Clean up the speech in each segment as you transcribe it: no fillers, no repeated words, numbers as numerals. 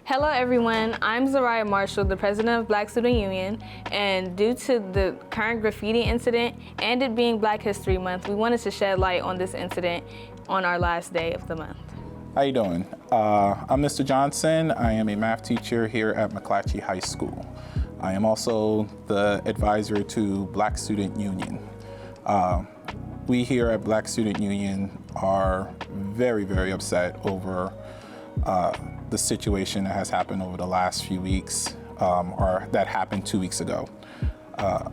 Hello everyone, I'm Zariah Marshall, the president of Black Student Union, and due to the current graffiti incident and it being Black History Month, we wanted to shed light on this incident on our last day of the month. How you doing? I'm Mr. Johnson. I am a math teacher here at McClatchy High School. I am also the advisor to Black Student Union. We here at Black Student Union are very, very upset over the situation that has happened over the last few weeks, or that happened 2 weeks ago.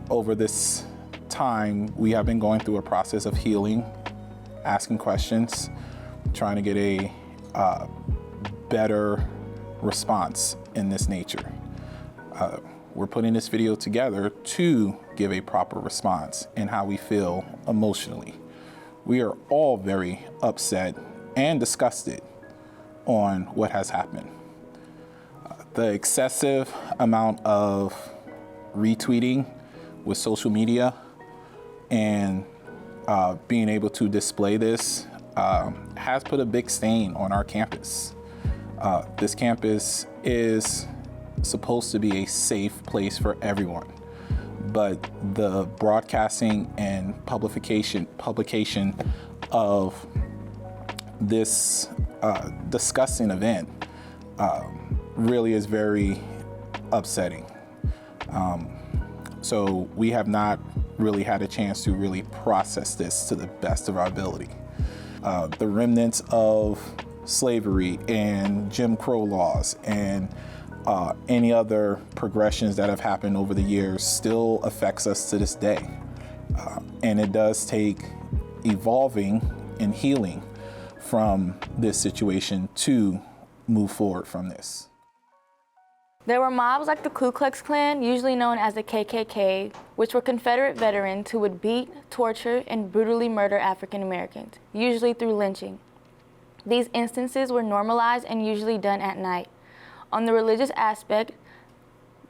Over this time, we have been going through a process of healing, asking questions, trying to get a better response in this nature. We're putting this video together to give a proper response in how we feel emotionally. We are all very upset and disgusted on what has happened. The excessive amount of retweeting with social media and being able to display this has put a big stain on our campus. This campus is supposed to be a safe place for everyone, but the broadcasting and publication of this disgusting event really is very upsetting. So we have not really had a chance to really process this to the best of our ability. The remnants of slavery and Jim Crow laws and any other progressions that have happened over the years still affects us to this day. And it does take evolving and healing from this situation to move forward from this. There were mobs like the Ku Klux Klan, usually known as the KKK, which were Confederate veterans who would beat, torture, and brutally murder African Americans, usually through lynching. These instances were normalized and usually done at night. On the religious aspect,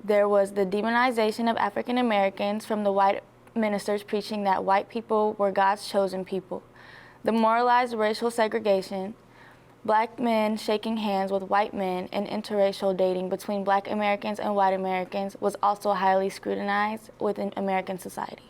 there was the demonization of African Americans from the white ministers preaching that white people were God's chosen people. The moralized racial segregation, Black men shaking hands with white men, and interracial dating between Black Americans and white Americans was also highly scrutinized within American society.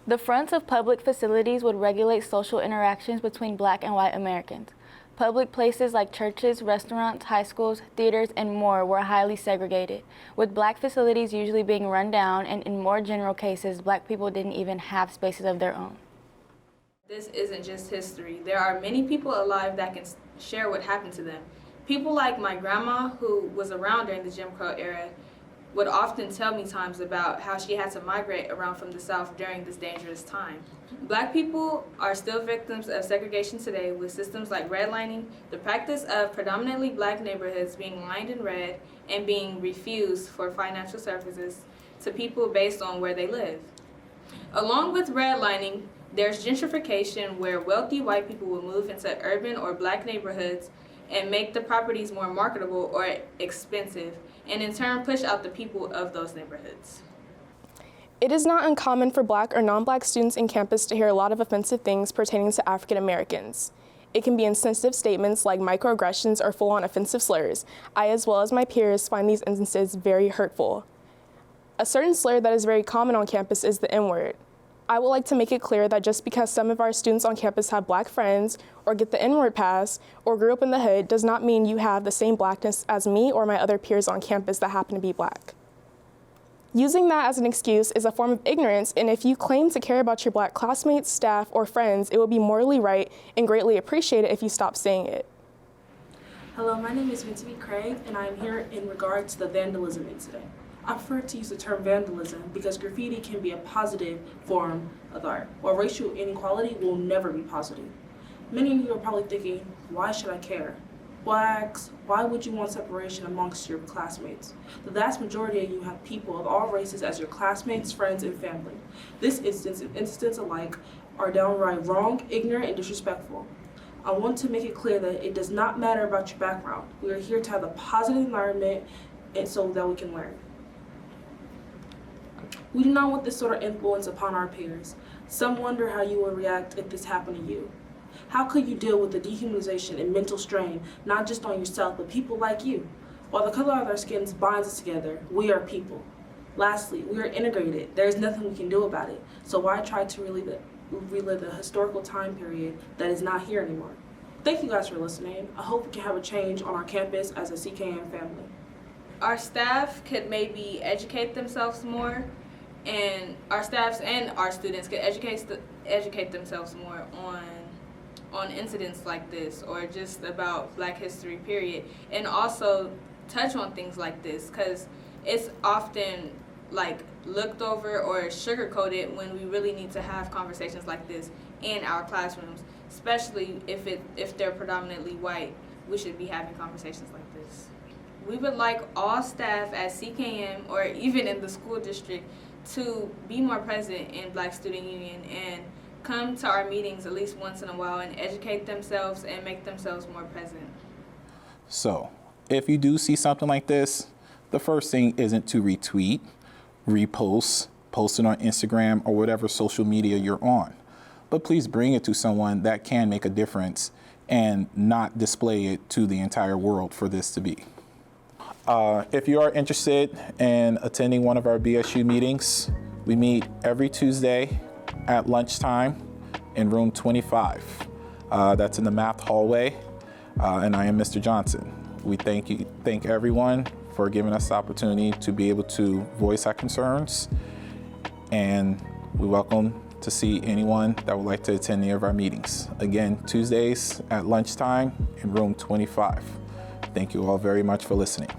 The fronts of public facilities would regulate social interactions between Black and white Americans. Public places like churches, restaurants, high schools, theaters, and more were highly segregated, with Black facilities usually being run down, and in more general cases, Black people didn't even have spaces of their own. This isn't just history. There are many people alive that can share what happened to them. People like my grandma, who was around during the Jim Crow era, would often tell me times about how she had to migrate around from the South during this dangerous time. Black people are still victims of segregation today, with systems like redlining, the practice of predominantly Black neighborhoods being lined in red and being refused for financial services to people based on where they live. Along with redlining, there's gentrification, where wealthy white people will move into urban or Black neighborhoods and make the properties more marketable or expensive, and in turn push out the people of those neighborhoods. It is not uncommon for Black or non-Black students in campus to hear a lot of offensive things pertaining to African Americans. It can be insensitive statements like microaggressions or full-on offensive slurs. I, as well as my peers, find these instances very hurtful. A certain slur that is very common on campus is the N-word. I would like to make it clear that just because some of our students on campus have Black friends or get the N-word pass or grew up in the hood does not mean you have the same Blackness as me or my other peers on campus that happen to be Black. Using that as an excuse is a form of ignorance, and if you claim to care about your Black classmates, staff, or friends, it would be morally right and greatly appreciated if you stopped saying it. Hello, my name is Vincent Craig, and I am here in regards to the vandalism incident. I prefer to use the term vandalism because graffiti can be a positive form of art, while racial inequality will never be positive. Many of you are probably thinking, why should I care? Well, I ask, why would you want separation amongst your classmates? The vast majority of you have people of all races as your classmates, friends, and family. This instance and incidents alike are downright wrong, ignorant, and disrespectful. I want to make it clear that it does not matter about your background. We are here to have a positive environment and so that we can learn. We do not want this sort of influence upon our peers. Some wonder how you would react if this happened to you. How could you deal with the dehumanization and mental strain, not just on yourself, but people like you? While the color of our skins binds us together, we are people. Lastly, we are integrated. There is nothing we can do about it. So why try to relive the historical time period that is not here anymore? Thank you guys for listening. I hope we can have a change on our campus as a CKM family. Our staff could maybe educate themselves more, and our staffs and our students could educate themselves more on incidents like this, or just about Black history, period, and also touch on things like this, because it's often like looked over or sugar-coated when we really need to have conversations like this in our classrooms, especially if they're predominantly white. We should be having conversations like this. We would like all staff at CKM or even in the school district to be more present in Black Student Union and come to our meetings at least once in a while and educate themselves and make themselves more present. So, if you do see something like this, the first thing isn't to retweet, repost, post it on Instagram or whatever social media you're on. But please bring it to someone that can make a difference and not display it to the entire world for this to be. If you are interested in attending one of our BSU meetings, we meet every Tuesday at lunchtime in room 25. That's in the math hallway, and I am Mr. Johnson. We thank everyone for giving us the opportunity to be able to voice our concerns, and we welcome to see anyone that would like to attend any of our meetings. Again, Tuesdays at lunchtime in room 25. Thank you all very much for listening.